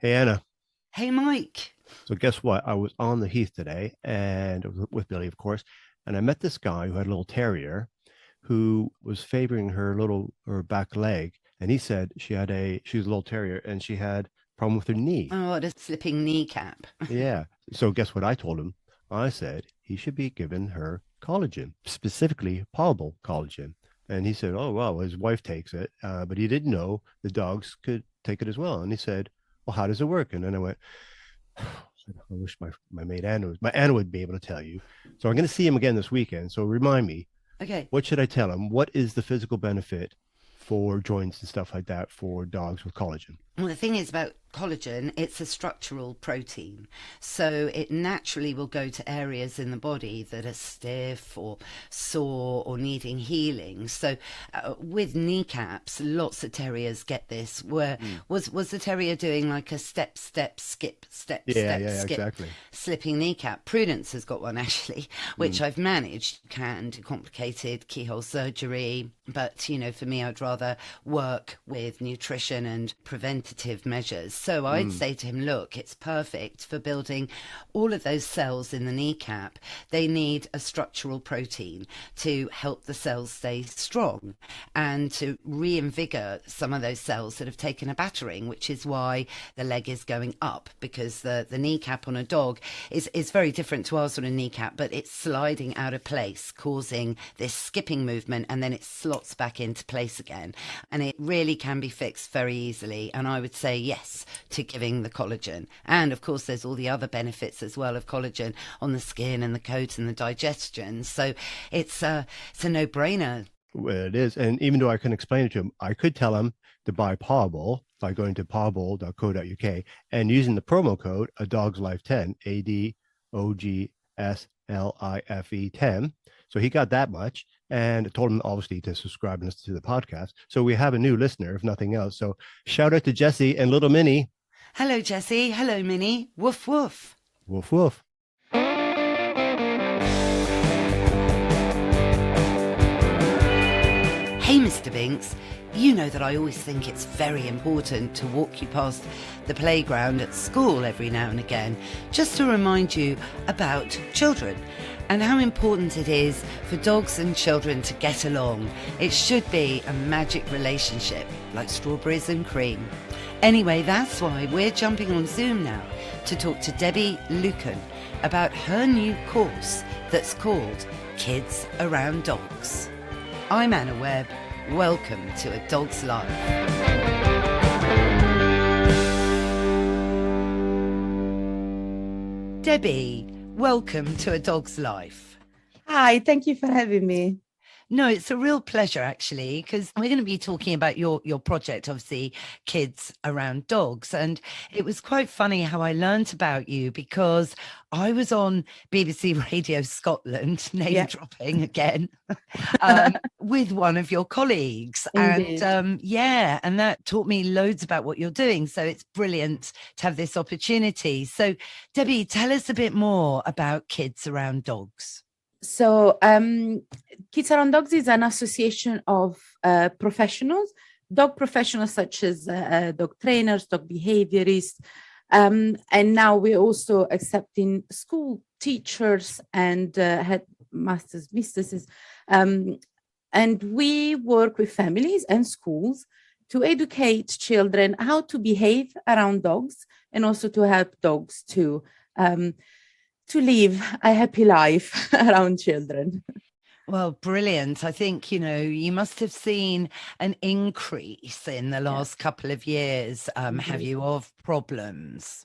Hey, Anna. Hey, Mike. So guess what? I was on the Heath today and with Billy, of course, and I met this guy who had a little terrier who was favoring her back leg, and he said she was a little terrier and she had a problem with her knee. Oh, what a slipping kneecap. Yeah. So guess what I told him? I said he should be given her collagen, specifically Pawbol collagen. And he said, "Oh well, his wife takes it, but he didn't know the dogs could take it as well." And he said, "Well, how does it work?" And then I went, I wish my mate Anna would be able to tell you. So I'm going to see him again this weekend. So remind me, Okay. what should I tell him? What is the physical benefit for joints and stuff like that for dogs with collagen? Well, the thing is about collagen, it's a structural protein. So it naturally will go to areas in the body that are stiff or sore or needing healing. So with kneecaps, lots of terriers get this. Where Mm. was the terrier doing like a step, step, skip, step, Yeah, step, yeah, skip, exactly. slipping kneecap? Prudence has got one actually, Mm. which I've managed. Can do complicated keyhole surgery, but for me, I'd rather work with nutrition and preventative measures. So I'd Mm. say to him, look, it's perfect for building all of those cells in the kneecap. They need a structural protein to help the cells stay strong and to reinvigorate some of those cells that have taken a battering, which is why the leg is going up, because the kneecap on a dog is very different to our sort of kneecap, but it's sliding out of place, causing this skipping movement, and then it slots back into place again. And it really can be fixed very easily. And I would say yes to giving the collagen. And of course, there's all the other benefits as well of collagen on the skin and the coat and the digestion. So it's a no-brainer. Well, it is. And even though I couldn't explain it to him, I could tell him to buy Pawbol by going to pawbol.co.uk and using the promo code A Dog's Life 10, ADOGSLIFE 10. So he got that much. And I told him obviously to subscribe and listen to the podcast. So we have a new listener, if nothing else. So shout out to Jesse and little Minnie. Hello, Jessie. Hello, Minnie. Woof, woof. Woof woof. Hey, Mr. Binks, you know that I always think it's very important to walk you past the playground at school every now and again, just to remind you about children and how important it is for dogs and children to get along. It should be a magic relationship, like strawberries and cream. Anyway, that's why we're jumping on Zoom now to talk to Debbie Lucan about her new course that's called Kids Around Dogs. I'm Anna Webb. Welcome to A Dog's Life. Debbie, welcome to A Dog's Life. Hi, thank you for having me. No, it's a real pleasure actually, because we're going to be talking about your project, obviously, Kids Around Dogs. And it was quite funny how I learnt about you because I was on BBC Radio Scotland, name dropping again, with one of your colleagues. Indeed. And and that taught me loads about what you're doing. So it's brilliant to have this opportunity. So Debbie, tell us a bit more about Kids Around Dogs. So, Kids Around Dogs is an association of professionals, dog professionals such as dog trainers, dog behaviorists, and now we're also accepting school teachers and headmasters, mistresses, and we work with families and schools to educate children how to behave around dogs and also to help dogs to live a happy life around children. Well, brilliant. I think, you must have seen an increase in the last couple of years, have you, of problems?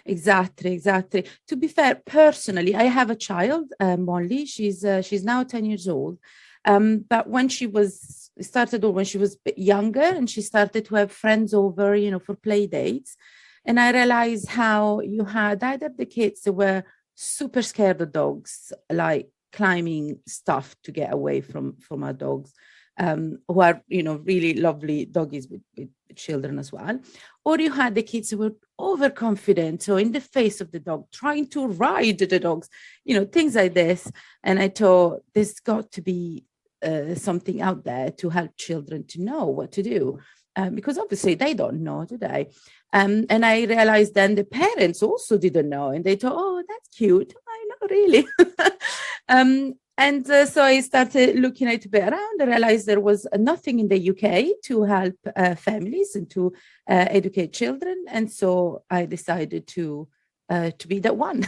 Exactly. To be fair, personally, I have a child, Molly. She's now 10 years old. But when she was a bit younger and she started to have friends over, for play dates, and I realized how you had either the kids that were super scared of dogs, like climbing stuff to get away from our dogs, who are really lovely doggies with children as well, or you had the kids who were overconfident, so in the face of the dog trying to ride the dogs, things like this. And I thought there's got to be something out there to help children to know what to do. because obviously they don't know, do they? And I realized then the parents also didn't know, and they thought, oh, that's cute. I know, really. So I started looking a little bit around. I realized there was nothing in the UK to help families and to educate children. And so I decided to be that one.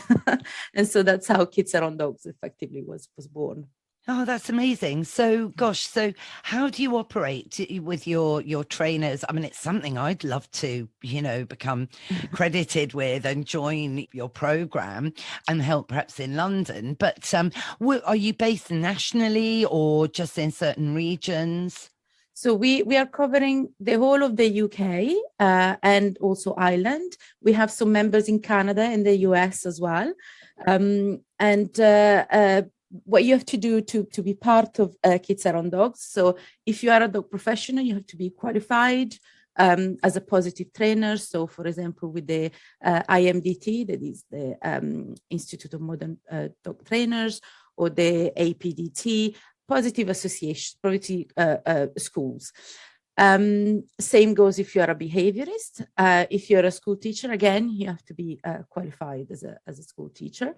And so that's how Kids Are on Dogs effectively was born. Oh, that's amazing. So, gosh, so how do you operate with your trainers? I mean, it's something I'd love to, become credited with and join your program and help perhaps in London. But are you based nationally or just in certain regions? So we are covering the whole of the UK and also Ireland. We have some members in Canada and the US as well. What you have to do to be part of Kids Are on Dogs. So if you are a dog professional, you have to be qualified as a positive trainer. So for example, with the IMDT, that is the Institute of Modern Dog Trainers, or the APDT, positive associations, positive schools. Same goes if you are a behaviorist. If you're a school teacher, again, you have to be qualified as a school teacher.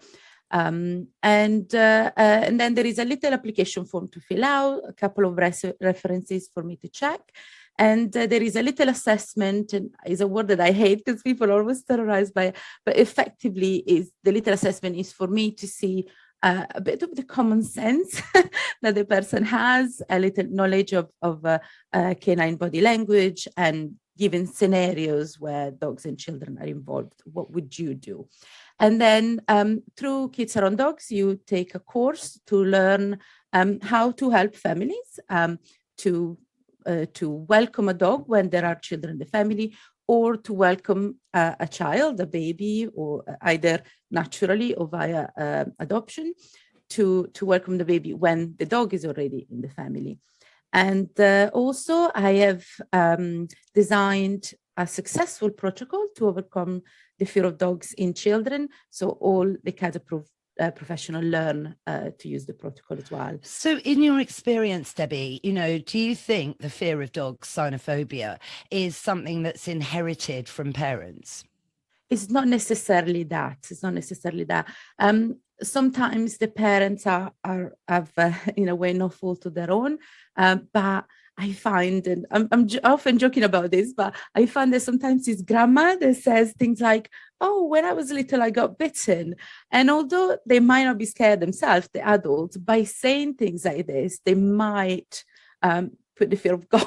And then there is a little application form to fill out, a couple of references for me to check. And there is a little assessment, and is a word that I hate because people are always terrorized by it, but effectively is the little assessment is for me to see a bit of the common sense that the person has, a little knowledge of canine body language, and given scenarios where dogs and children are involved, what would you do? And then through Kids Are on Dogs, you take a course to learn how to help families to welcome a dog when there are children in the family, or to welcome a child, a baby, or either naturally or via adoption, to welcome the baby when the dog is already in the family. And also I have designed a successful protocol to overcome the fear of dogs in children. So all the cat-approved professional learn to use the protocol as well. So in your experience, Debbie, do you think the fear of dogs, cynophobia, is something that's inherited from parents? It's not necessarily that. Sometimes the parents have in a way no fault of their own, but I find, and I'm often joking about this, but I find that sometimes it's grandma that says things like, oh, when I was little, I got bitten. And although they might not be scared themselves, the adults, by saying things like this, they might put the fear of God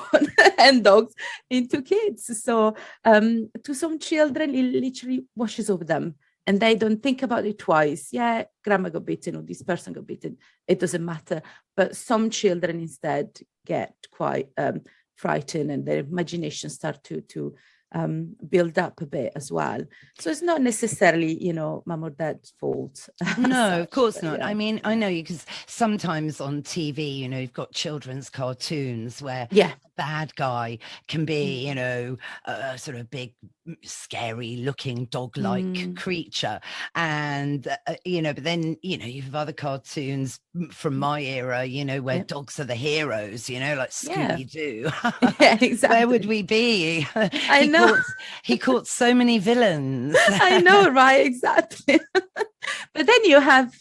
and dogs into kids. So to some children, it literally washes over them. And they don't think about it twice. Yeah, grandma got bitten or this person got bitten. It doesn't matter. But some children instead get quite frightened, and their imagination start to build up a bit as well. So it's not necessarily, mom or dad's fault. No, of course not. Yeah. I mean, I know you, because sometimes on TV, you've got children's cartoons where the bad guy can be, a sort of big, scary looking dog-like creature. And, but then, you have other cartoons from my era, where dogs are the heroes, like Scooby-Doo. Yeah, exactly. Where would we be? I know. He caught so many villains. I know, right? Exactly. But then you have,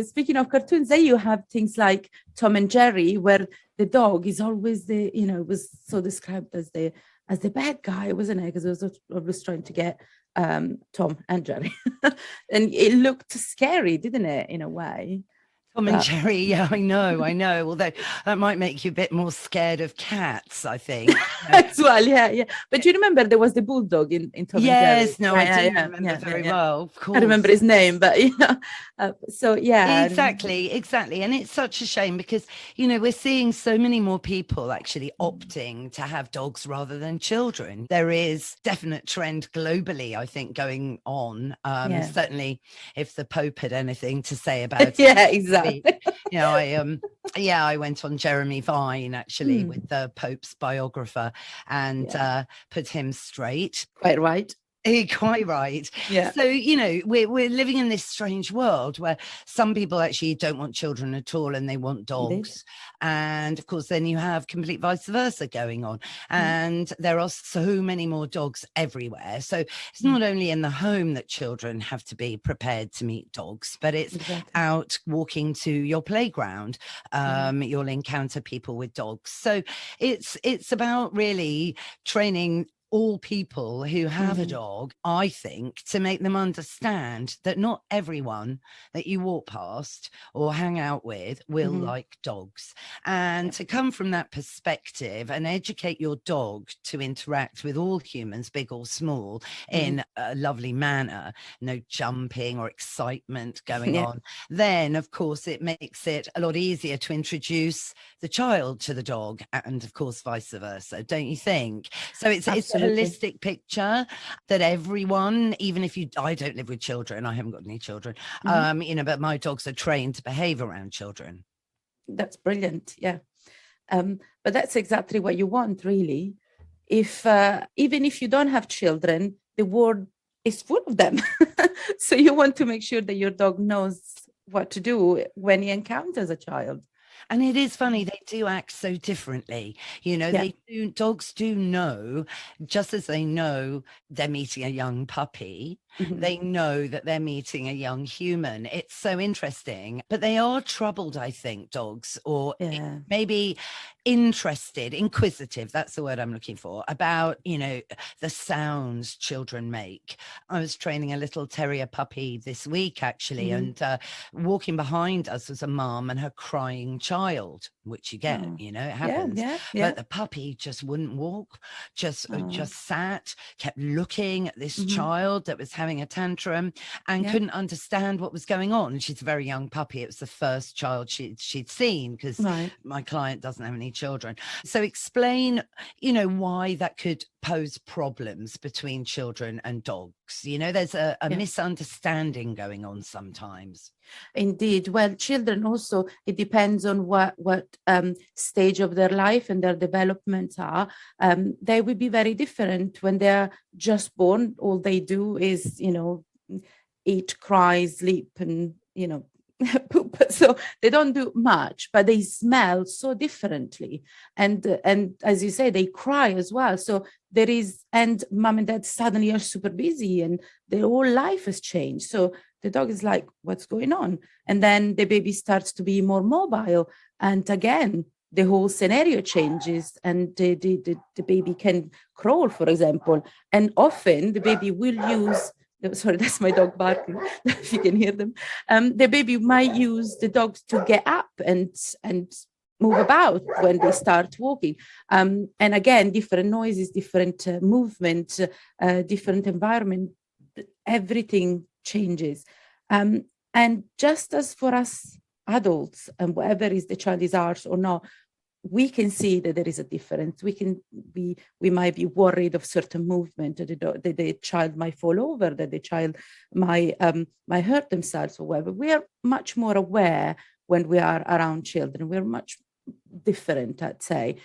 speaking of cartoons, then you have things like Tom and Jerry, where the dog is always was so described as the bad guy, wasn't it? Because it was always trying to get Tom and Jerry. And it looked scary, didn't it, in a way? Tom and Jerry, yeah, I know. Although that might make you a bit more scared of cats, I think. As well, yeah. But you remember there was the bulldog in Tom and Jerry? Yes, no, I do remember very well, of course. I remember his name, but so yeah. Exactly. And it's such a shame because, we're seeing so many more people actually opting to have dogs rather than children. There is definite trend globally, I think, going on. Certainly if the Pope had anything to say about it. Yeah, exactly. I went on Jeremy Vine actually with the Pope's biographer and put him straight. Quite right. Quite right. Yeah. So, you know, we're living in this strange world where some people actually don't want children at all and they want Indeed. dogs. And of course, then you have complete vice versa going on. And there are so many more dogs everywhere. So it's not only in the home that children have to be prepared to meet dogs, but it's Exactly. out walking to your playground. You'll encounter people with dogs. So it's about really training all people who have a dog, I think, to make them understand that not everyone that you walk past or hang out with will like dogs. And to come from that perspective and educate your dog to interact with all humans, big or small, in a lovely manner, no jumping or excitement going on, then of course it makes it a lot easier to introduce the child to the dog, and of course vice versa, don't you think? So it's a holistic picture that everyone, even if I don't live with children, I haven't got any children, you know, but my dogs are trained to behave around children. That's brilliant. Yeah. But that's exactly what you want, really. If even if you don't have children, the world is full of them. So you want to make sure that your dog knows what to do when he encounters a child. And it is funny, they do act so differently. You know, dogs do know, just as they know they're meeting a young puppy, they know that they're meeting a young human. It's so interesting. But they are troubled, I think, dogs, or maybe interested, inquisitive, that's the word I'm looking for, about, you know, the sounds children make. I was training a little terrier puppy this week, actually, and walking behind us was a mum and her crying child, which you get, you know, it happens. But the puppy just wouldn't walk, just sat, kept looking at this child that was having a tantrum and couldn't understand what was going on. She's a very young puppy. It was the first child she'd seen, because my client doesn't have any children. So explain, you know, why that could pose problems between children and dogs. You know, there's a misunderstanding going on sometimes. Indeed. Well, children also, it depends on what stage of their life and their developments are. They will be very different. When they're just born, all they do is, you know, eat, cry, sleep, and, you know, poop. So they don't do much, but they smell so differently. And as you say, they cry as well. So there is, and mom and dad suddenly are super busy and their whole life has changed. So the dog is like, what's going on? And then the baby starts to be more mobile. And again, the whole scenario changes, and the baby can crawl, for example. And often the baby will use, sorry, that's my dog barking, if you can hear them. The baby might use the dogs to get up and move about when they start walking. And again, different noises, different movement, different environment, everything changes. And just as for us adults, and whatever is the child is ours or not, we can see that there is a difference. We might be worried of certain movement, that the child might fall over, that the child might hurt themselves or whatever. We are much more aware when we are around children. We're much different, I'd say.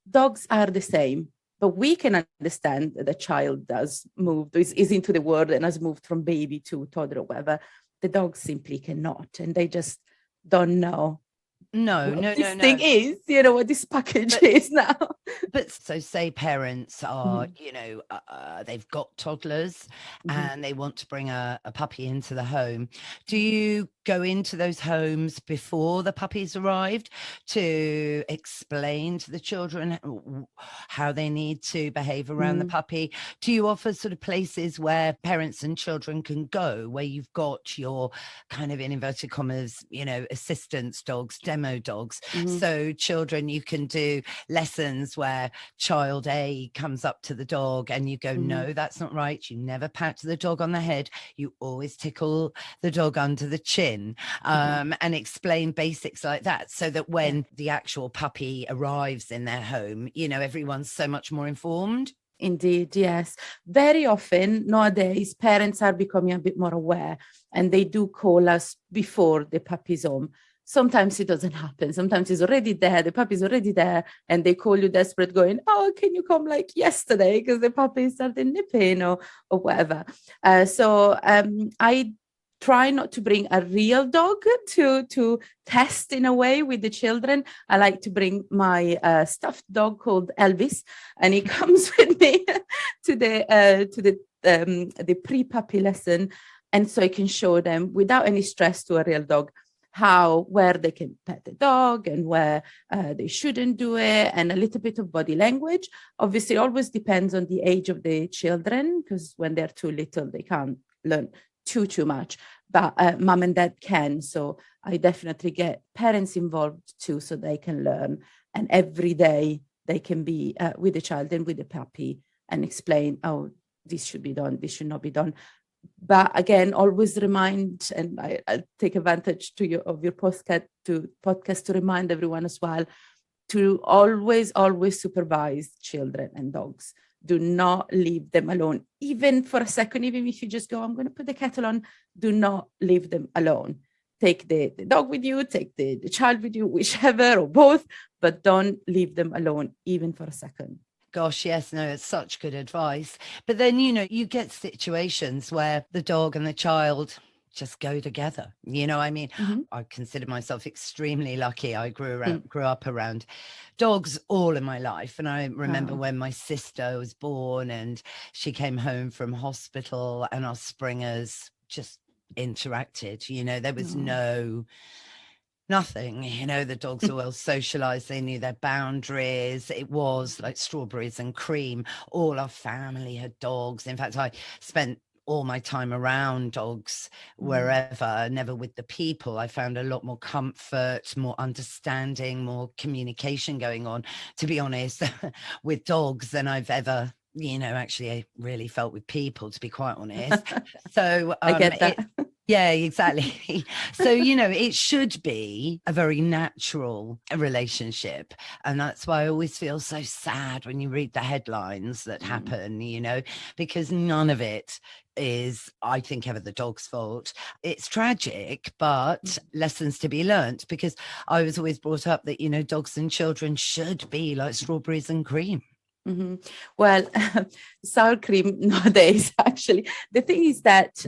Dogs are the same, but we can understand that the child does move, is into the world and has moved from baby to toddler or whatever. The dogs simply cannot, and they just don't know. This thing is, you know, what this package is now. But so say parents are, you know, they've got toddlers and they want to bring a puppy into the home. Do you go into those homes before the puppies arrived to explain to the children how they need to behave around the puppy? Do you offer sort of places where parents and children can go, where you've got your kind of, in inverted commas, you know, assistance dogs, demo dogs? So children, you can do lessons where child A comes up to the dog and you go, no, that's not right. You never pat the dog on the head. You always tickle the dog under the chin. And explain basics like that, so that when the actual puppy arrives in their home, you know, everyone's so much more informed. Indeed, yes. Very often nowadays, parents are becoming a bit more aware, and they do call us before the puppy's home. Sometimes it doesn't happen. Sometimes it's already there, the puppy's already there, and they call you desperate, going, "Oh, can you come like yesterday?" Because the puppy started nipping or whatever. So I try not to bring a real dog to test in a way with the children. I like to bring my stuffed dog called Elvis, and he comes with me to the pre-puppy lesson, and so I can show them without any stress to a real dog where they can pet the dog and where they shouldn't do it, and a little bit of body language. Obviously, it always depends on the age of the children, because when they're too little, they can't learn too much, but mom and dad can. So I definitely get parents involved too, so they can learn, and every day they can be with the child and with the puppy and explain, oh, this should be done, this should not be done. But again, always remind, and I'll take advantage of your podcast to remind everyone as well, to always supervise children and dogs. Do not leave them alone, even for a second. Even if you just go, I'm going to put the kettle on, do not leave them alone. Take the dog with you, take the child with you, whichever, or both, but don't leave them alone, even for a second. Gosh, yes, no, it's such good advice. But then, you get situations where the dog and the child just go together. I mean, I consider myself extremely lucky. I grew up around dogs all in my life. And I remember when my sister was born and she came home from hospital, and our springers just interacted. There was nothing, the dogs were well socialized. They knew their boundaries. It was like strawberries and cream. All our family had dogs. In fact, I spent all my time around dogs wherever, never with the people. I found a lot more comfort, more understanding, more communication going on, to be honest, with dogs than I've ever actually I really felt with people, to be quite honest. So I get that. Yeah, exactly. So, it should be a very natural relationship. And that's why I always feel so sad when you read the headlines that happen, because none of it is, I think, ever the dog's fault. It's tragic, but lessons to be learnt, because I was always brought up that, dogs and children should be like strawberries and cream. Well, sour cream nowadays, actually. The thing is that,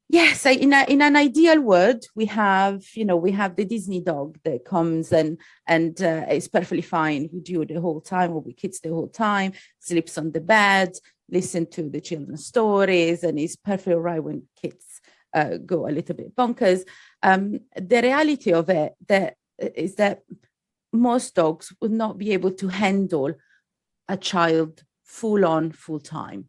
yes, in an ideal world, we have the Disney dog that comes and is perfectly fine with you the whole time, or with kids the whole time, sleeps on the bed, listen to the children's stories, and is perfectly all right when kids go a little bit bonkers. The reality of it is that most dogs would not be able to handle a child full time.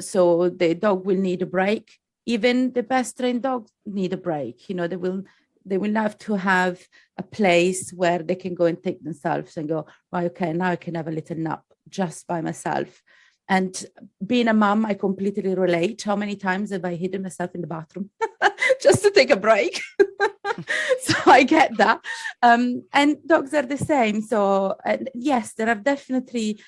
So the dog will need a break. Even the best trained dogs need a break. They will have to have a place where they can go and take themselves and go, well, okay, now I can have a little nap just by myself. And being a mom, I completely relate. How many times have I hidden myself in the bathroom just to take a break? So I get that. And dogs are the same. So yes, there are definitely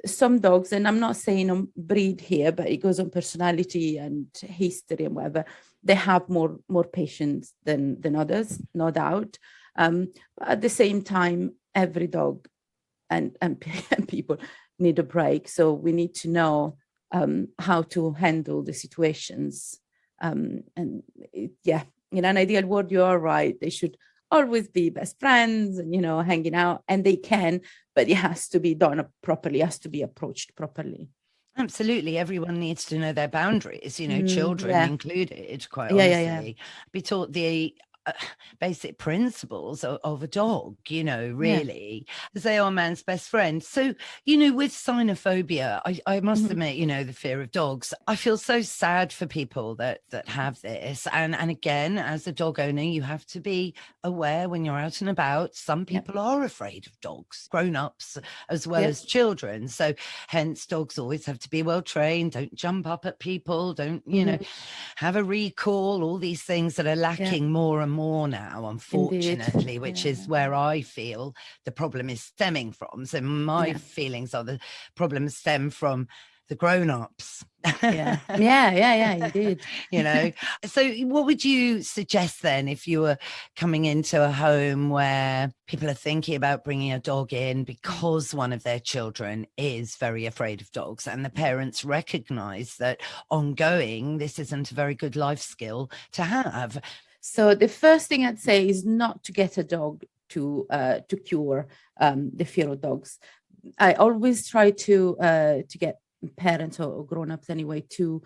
some dogs, and I'm not saying on breed here, but it goes on personality and history and whatever. They have more patience than others, no doubt. But at the same time, every dog and people need a break. So we need to know how to handle the situations. In an ideal world, you are right. They should always be best friends and, hanging out, and they can, but it has to be done properly, it has to be approached properly. Absolutely. Everyone needs to know their boundaries, children included, quite honestly. Be taught the basic principles of a dog, really, as they are man's best friend. So, with cynophobia, I must admit, the fear of dogs, I feel so sad for people that have this. And again, as a dog owner, you have to be aware when you're out and about. Some people are afraid of dogs, grown-ups as well as children. So hence dogs always have to be well trained. Don't jump up at people. Don't, have a recall, all these things that are lacking more and more now, unfortunately. Indeed. Which is where I feel the problem is stemming from. So my feelings are the problem stem from the grown-ups. Yeah, indeed. You know, so what would you suggest then if you were coming into a home where people are thinking about bringing a dog in because one of their children is very afraid of dogs, and the parents recognize that ongoing this isn't a very good life skill to have? So the first thing I'd say is not to get a dog to cure the fear of dogs. I always try to get parents or grown-ups anyway to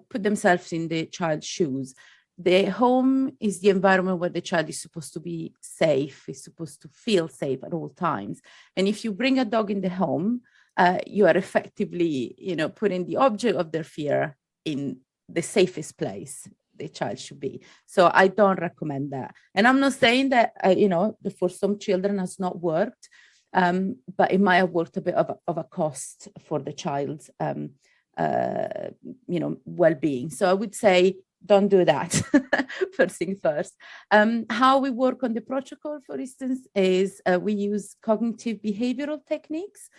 put themselves in the child's shoes. The home is the environment where the child is supposed to be safe, is supposed to feel safe at all times. And if you bring a dog in the home, you are effectively, putting the object of their fear in the safest place the child should be. So I don't recommend that. And I'm not saying that, for some children has not worked, but it might have worked a bit of a cost for the child's, well-being. So I would say, don't do that. First thing first. How we work on the protocol, for instance, is we use cognitive behavioral techniques,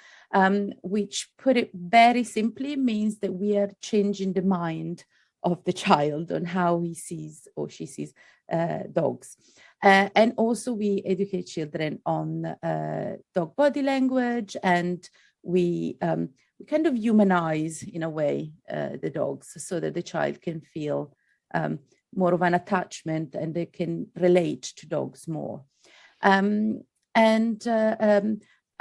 which, put it very simply, means that we are changing the mind of the child on how he sees or she sees dogs. And also we educate children on dog body language, and we kind of humanize, in a way, the dogs, so that the child can feel more of an attachment and they can relate to dogs more.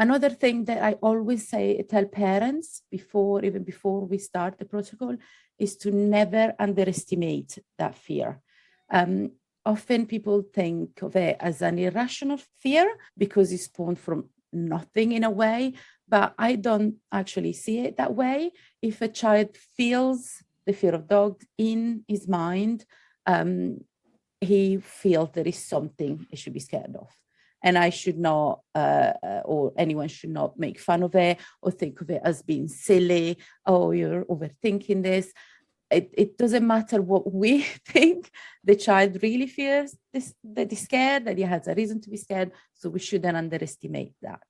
Another thing that I always tell parents even before we start the protocol is to never underestimate that fear. Often people think of it as an irrational fear because it's spawned from nothing, in a way, but I don't actually see it that way. If a child feels the fear of dogs in his mind, he feels there is something he should be scared of. And I should not, or anyone should not, make fun of it or think of it as being silly. Oh, you're overthinking this. It doesn't matter what we think. The child really fears this, that he's scared, that he has a reason to be scared. So we shouldn't underestimate that.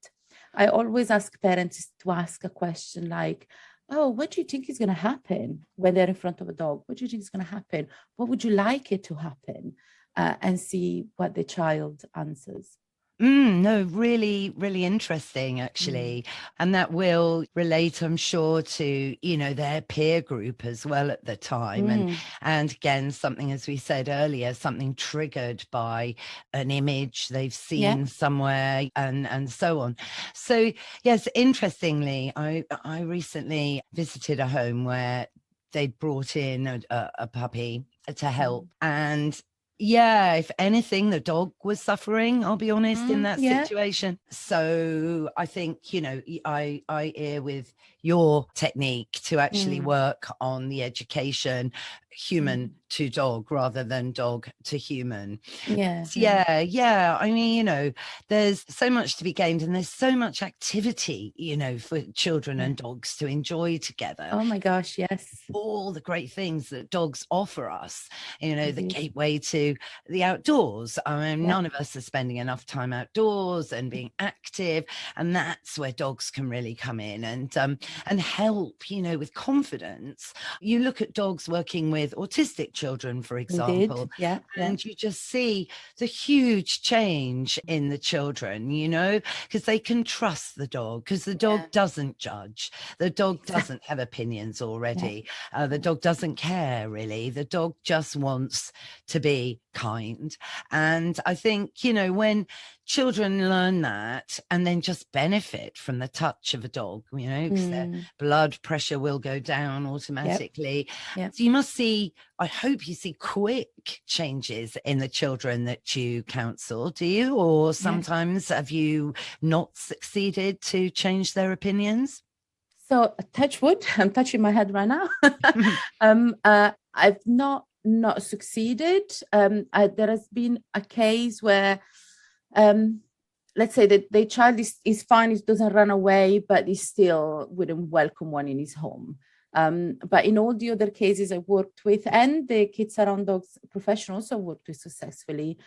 I always ask parents to ask a question like, oh, what do you think is going to happen when they're in front of a dog? What do you think is going to happen? What would you like it to happen? And see what the child answers. No, really, really interesting, actually. And that will relate, I'm sure, to, their peer group as well at the time. And again, something, as we said earlier, something triggered by an image they've seen somewhere and so on. So, yes, interestingly, I recently visited a home where they'd brought in a puppy to help. And yeah, if anything, the dog was suffering, I'll be honest, in that situation. So I think, I ear with your technique to actually work on the education, human to dog rather than dog to human. Yeah. I mean, there's so much to be gained, and there's so much activity, for children and dogs to enjoy together. Oh my gosh, yes. All the great things that dogs offer us, the gateway to the outdoors. I mean, none of us are spending enough time outdoors and being active, and that's where dogs can really come in and help, with confidence. You look at dogs working with autistic children, for example, and you just see the huge change in the children, because they can trust the dog, because the dog doesn't judge. The dog doesn't have opinions already. The dog doesn't care, really. The dog just wants to be kind. And I think, when children learn that and then just benefit from the touch of a dog, because their blood pressure will go down automatically. So you must see, I hope you see quick changes in the children that you counsel, do you? Or sometimes have you not succeeded to change their opinions? So, touch wood, I'm touching my head right now. I've not succeeded. There has been a case where, let's say that the child is fine, it doesn't run away, but he still wouldn't welcome one in his home. But in all the other cases I worked with, and the Kids Around Dogs professionals I worked with successfully,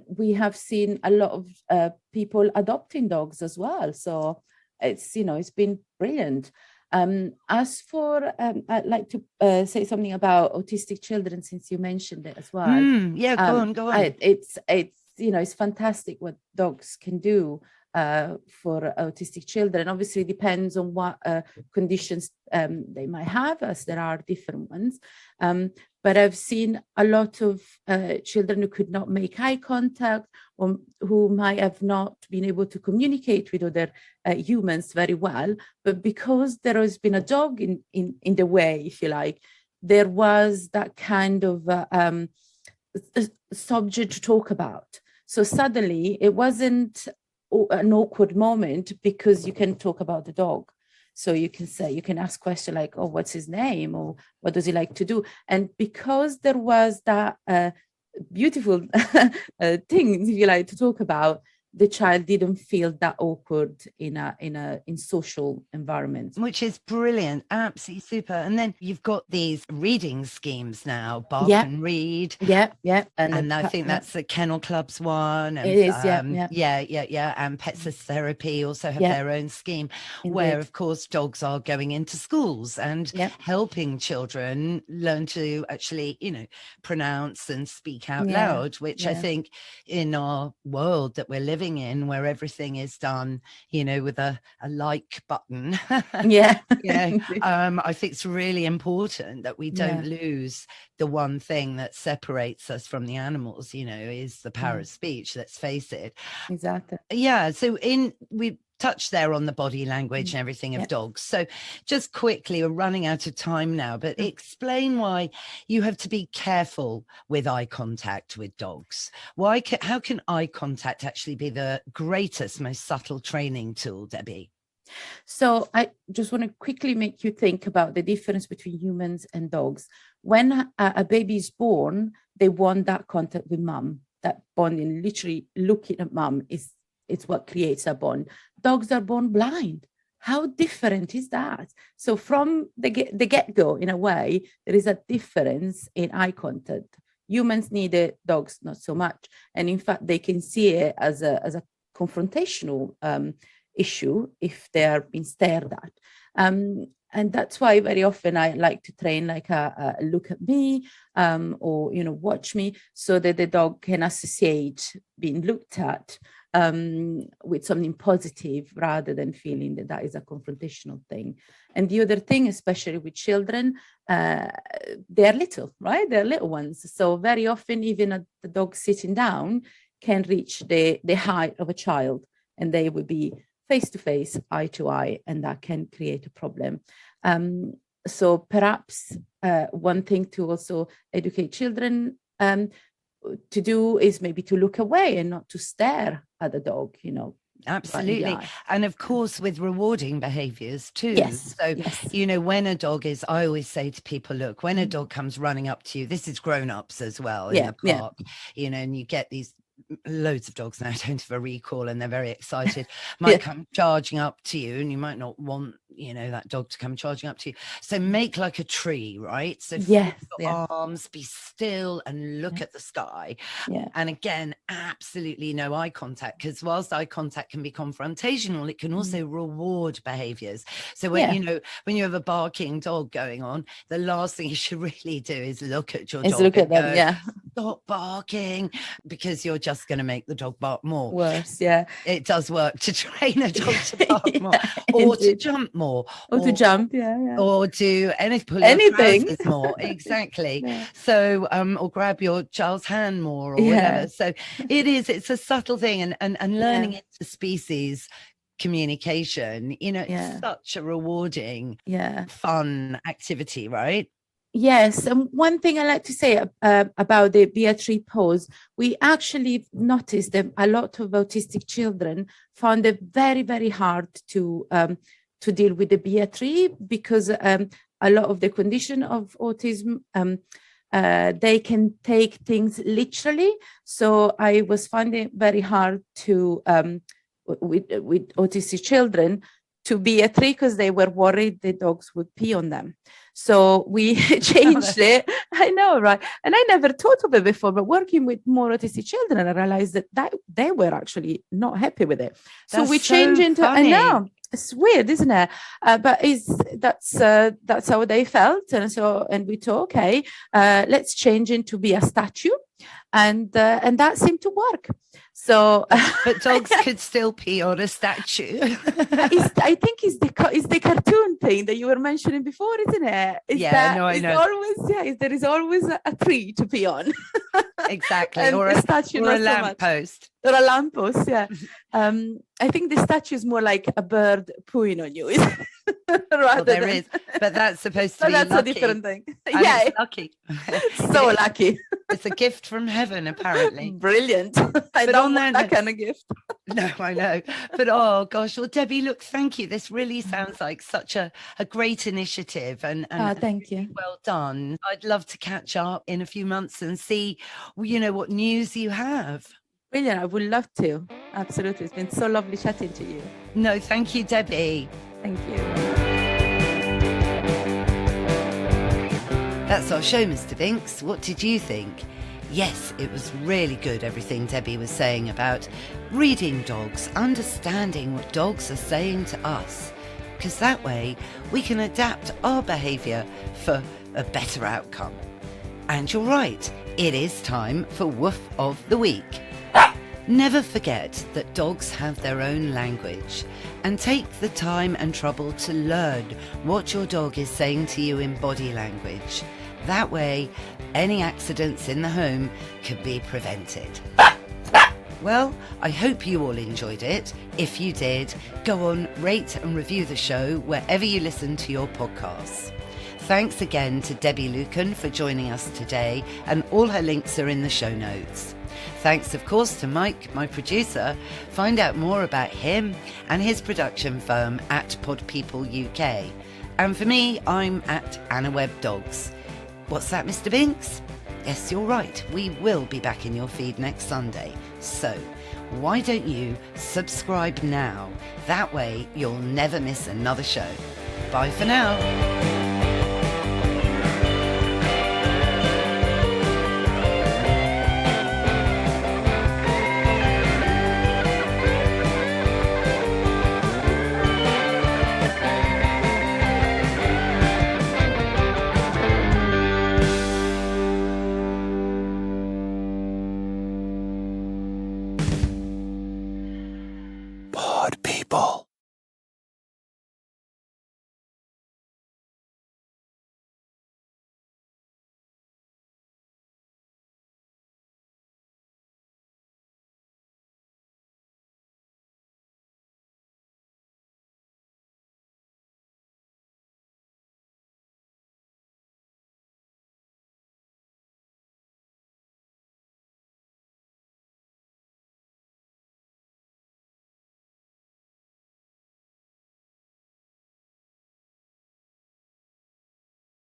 we have seen a lot of people adopting dogs as well. So it's been brilliant. As for, I'd like to say something about autistic children, since you mentioned it as well. Yeah, go on. It's it's fantastic what dogs can do for autistic children. Obviously, it depends on what conditions they might have, as there are different ones. But I've seen a lot of children who could not make eye contact, or who might have not been able to communicate with other humans very well. But because there has been a dog in the way, if you like, there was that kind of subject to talk about. So suddenly it wasn't an awkward moment, because you can talk about the dog. So you can ask questions like, oh, what's his name? Or what does he like to do? And because there was that beautiful things, if you like, to talk about, the child didn't feel that awkward in social environments. Which is brilliant, absolutely super. And then you've got these reading schemes now, Bark Yeah. and Read. Yeah. And I think that's the Kennel Club's one. And, it is, yeah. And Pets as Therapy also have Yeah. their own scheme, Indeed. where, of course, dogs are going into schools and helping children learn to actually, pronounce and speak out loud, which I think in our world that we're living in, where everything is done, with a like button. I think it's really important that we don't lose the one thing that separates us from the animals, is the power of speech. Let's face it. Exactly. Yeah. So we touched there on the body language and everything of dogs. So just quickly, we're running out of time now, but explain why you have to be careful with eye contact with dogs. How can eye contact actually be the greatest, most subtle training tool, Debbie? So I just want to quickly make you think about the difference between humans and dogs. When a baby is born, they want that contact with mum. That bonding, literally looking at mum, it's what creates a bond. Dogs are born blind. How different is that? So from the get-go, in a way, there is a difference in eye contact. Humans need it, dogs not so much. And in fact, they can see it as a confrontational issue if they are being stared at. And that's why very often I like to train like a look at me, or, watch me, so that the dog can associate being looked at with something positive, rather than feeling that is a confrontational thing. And the other thing, especially with children, they're little, right? They're little ones. So very often, even the dog sitting down can reach the height of a child, and they would be face to face, eye to eye, and that can create a problem. So perhaps one thing to also educate children to do is maybe to look away and not to stare at the dog, Absolutely. And of course, with rewarding behaviors too. Yes. So, when a dog is, I always say to people, look, when a dog comes running up to you, this is grown-ups as well in the park, and you get these loads of dogs now don't have a recall, and they're very excited, might come charging up to you, and you might not want that dog to come charging up to you. So make like a tree, right? So fold your arms, be still, and look at the sky. And again, absolutely no eye contact, because whilst eye contact can be confrontational, it can also reward behaviors. So when when you have a barking dog going on, the last thing you should really do is look at your dog. Look at them, stop barking, because you're just going to make the dog bark more. Worse, It does work to train a dog to bark more, or to jump more, or to jump, or do anything, more. Exactly. So, or grab your child's hand more, or whatever. So it's a subtle thing, and learning interspecies communication, it's such a rewarding, fun activity, right? Yes, and one thing I like to say about the BA3 pose, we actually noticed that a lot of autistic children found it very, very hard to deal with the BA3, because a lot of the condition of autism, they can take things literally. So I was finding it very hard to with autistic children to BA3, because they were worried the dogs would pee on them. So we changed it. I know, right? And I never thought of it before, but working with more autistic children, I realized that they were actually not happy with it. So That's we changed so into, I funny. know, it's weird, isn't it? But that's how they felt. And we thought, okay, let's change into be a statue. And that seemed to work. So, but dogs could still pee on a statue. I think it's the cartoon thing that you were mentioning before, isn't it? I know. There is always a tree to pee on. Exactly, or a statue, or a lamppost. Or a lamppost, yeah. I think the statue is more like a bird pooing on you. But that's supposed to be that's lucky. A different thing. And yeah, it's lucky. So lucky. It's a gift from heaven, apparently. Brilliant. I don't want that kind of gift. No, I know. But oh gosh, well, Debbie, look, thank you. This really sounds like such a great initiative, and thank you. Well done. I'd love to catch up in a few months and see, what news you have. Brilliant. I would love to. Absolutely. It's been so lovely chatting to you. No, thank you, Debbie. Thank you. That's our show, Mr. Binks. What did you think? Yes, it was really good, everything Debbie was saying about reading dogs, understanding what dogs are saying to us, because that way we can adapt our behaviour for a better outcome. And you're right, it is time for Woof of the Week. Never forget that dogs have their own language, and take the time and trouble to learn what your dog is saying to you in body language. That way, any accidents in the home can be prevented. Well, I hope you all enjoyed it. If you did, go on, rate and review the show wherever you listen to your podcasts. Thanks again to Debbie Lucan for joining us today, and all her links are in the show notes. Thanks, of course, to Mike, my producer. Find out more about him and his production firm at Pod People UK. And for me, I'm at Anna Webb Dogs. What's that, Mr. Binks? Yes, you're right. We will be back in your feed next Sunday. So why don't you subscribe now? That way you'll never miss another show. Bye for now.